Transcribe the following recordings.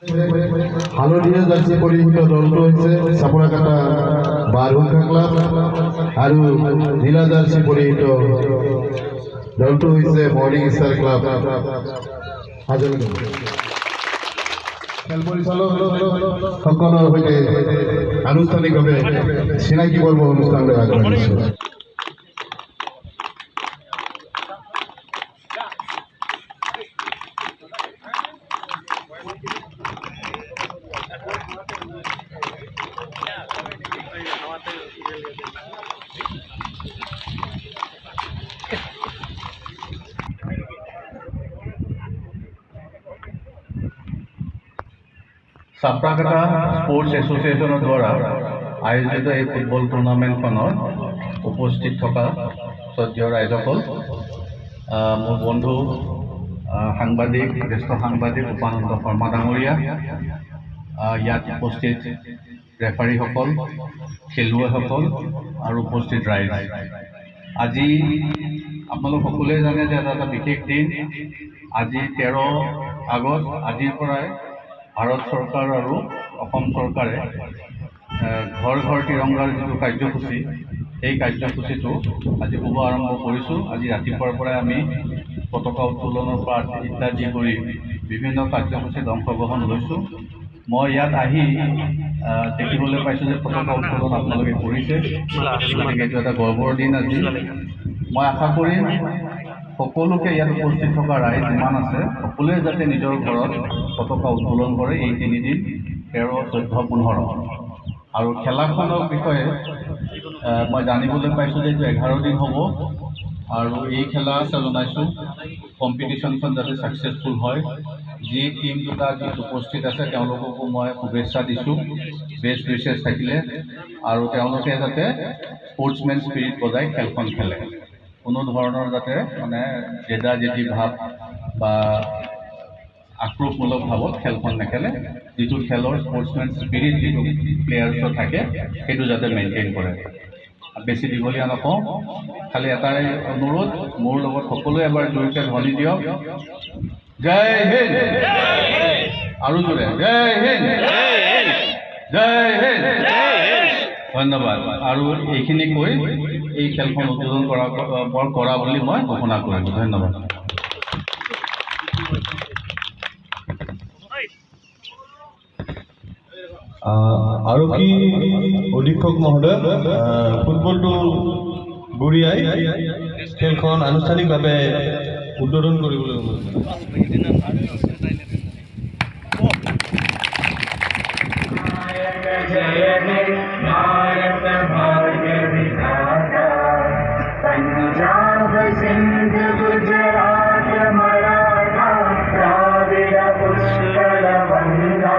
হালধীয়া জাৰ্চি পৰিহিত দলটো হৈছে চাপৰাকাটা বাৰহুংখা ক্লাব আৰু নীলা জাৰ্চি পৰিহিত দলটো হৈছে মৰ্নিং ষ্টাৰ ক্লাব হাজৰিকা। খেল পৰিচালকসকলৰ সৈতে আনুষ্ঠানিকভাৱে চিনাকি পৰ্ব অনুষ্ঠানলৈ আগবাঢ়িছোঁ। সাপ্ৰাকাটা স্পৰ্টছ এছ'চিয়েশ্যনৰ দ্বাৰা আয়োজিত এই ফুটবল টুৰ্ণামেণ্টখনত উপস্থিত থকা শ্ৰদ্ধেয় ৰাইজসকল, মোৰ বন্ধু সাংবাদিক, জ্যেষ্ঠ সাংবাদিক উপানন্দ শৰ্মা ডাঙৰীয়া, ইয়াত উপস্থিত ৰেফাৰীসকল, খেলুৱৈসকল আৰু উপস্থিত ৰাইজ। আজি আপোনালোক সকলোৱে জানে যে এটা বিশেষ দিন। আজি 13 আগষ্ট, আজিৰ পৰাই ভাৰত চৰকাৰ আৰু অসম চৰকাৰে ঘৰ ঘৰ তিৰংগাৰ যিটো কাৰ্যসূচী, সেই কাৰ্যসূচীটো আজি শুভ আৰম্ভ কৰিছোঁ। আজি ৰাতিপুৱাৰ পৰাই আমি পতাকা উত্তোলনৰ পৰা ইত্যাদি কৰি বিভিন্ন কাৰ্যসূচীত অংশগ্ৰহণ লৈছোঁ। মই ইয়াত আহি দেখিবলৈ পাইছোঁ যে পতাকা উত্তোলন আপোনালোকে কৰিছে, গতিকে এইটো এটা গৰ্বৰ দিন আজি। মই আশা কৰিম সকলোকে ইয়াত উপস্থিত থকা ৰাইজ যিমান আছে সকলোৱে যাতে নিজৰ ঘৰত পতাকা উত্তোলন কৰে এই 3 দিন, 13, 14, 15। আৰু খেলাখনৰ বিষয়ে মই জানিবলৈ পাইছোঁ যে এইটো 11 দিন হ'ব আৰু এই খেলা জনাইছোঁ কম্পিটিশ্যনখন যাতে ছাকচেছফুল হয়। যি টিম দুটা যিটো উপস্থিত আছে তেওঁলোককো মই শুভেচ্ছা দিছোঁ, বেষ্ট উইচেছ থাকিলে, আৰু তেওঁলোকে যাতে স্পৰ্টছমেন স্পিৰিট বজাই খেলখন খেলে, কোনো ধৰণৰ যাতে জেদা জেদি ভাৱ বা আক্ৰোশমূলক ভাৱত খেলখন নেখেলে। যিটো খেলৰ স্পৰ্টছমেন স্পিৰিট যিটো প্লেয়াৰ্ছৰ থাকে সেইটো যাতে মেইনটেইন কৰে। বেছি দীঘলীয়া নকওঁ, খালি এটাই অনুৰোধ, মোৰ লগত সকলোৱে এবাৰ জোৰকৈ ধ্বনি দিয়ক, জয় হিন্দ, আৰু জোৰে জয় হিন্দ, জয় হিন্দ। ধন্যবাদ। আৰু এইখিনি কৈ এই খেলখন উদ্বোধন কৰা বুলি মই ঘোষণা কৰিলোঁ। ধন্যবাদ। আৰক্ষী অধীক্ষক মহোদয়, ফুটবলটো গুৰিয়াই খেলখন আনুষ্ঠানিকভাৱে উদ্বোধন কৰিবলৈ पंजाब सिंध गुजरात मराठा द्राविड उत्कल बंगा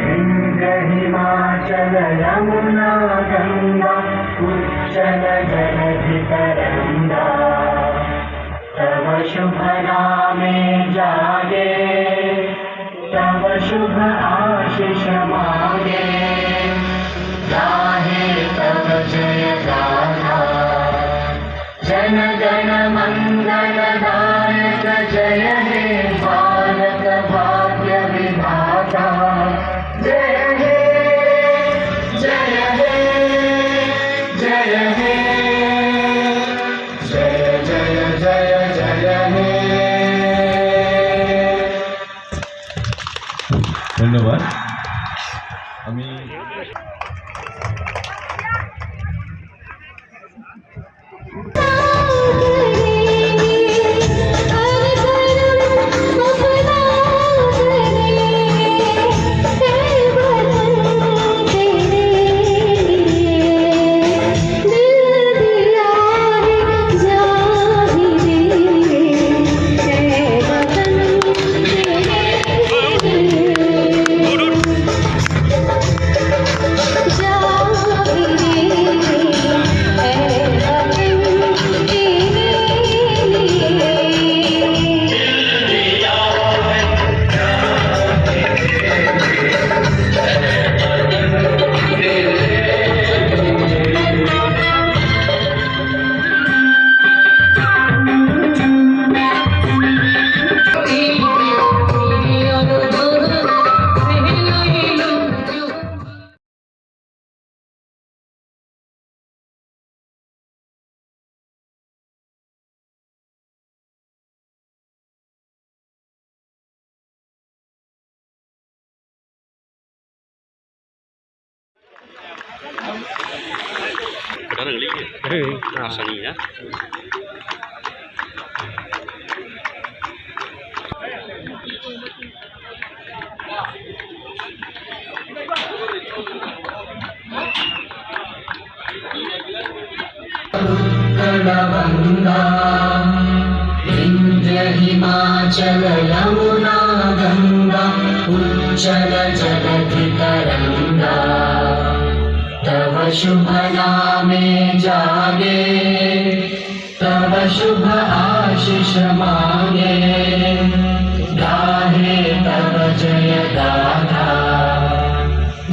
इंद्र हिमाचल यमुना गंगा उच्चल जलधि तरंगा तव शुभ नामे जागे तव शुभ आशीष मांगे गाहे तव जय गाथा जन गण मंगल दायक जय हे भारत भाग्य विधाता जय हे जय हे जय हे जय जय जय जय हे। ধন্যবাদ। আমি उत्कलगङ्गा विन्ध्य हिमाचल यमुना गङ्गा उच्चल जलधितरङ्गा तव शुभ नामे जागे तव शुभ आशीष मांगे गाहे तव जय गाथा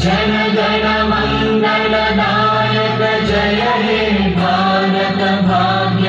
जन गण मंगल नायक जय हे भारत भाग्य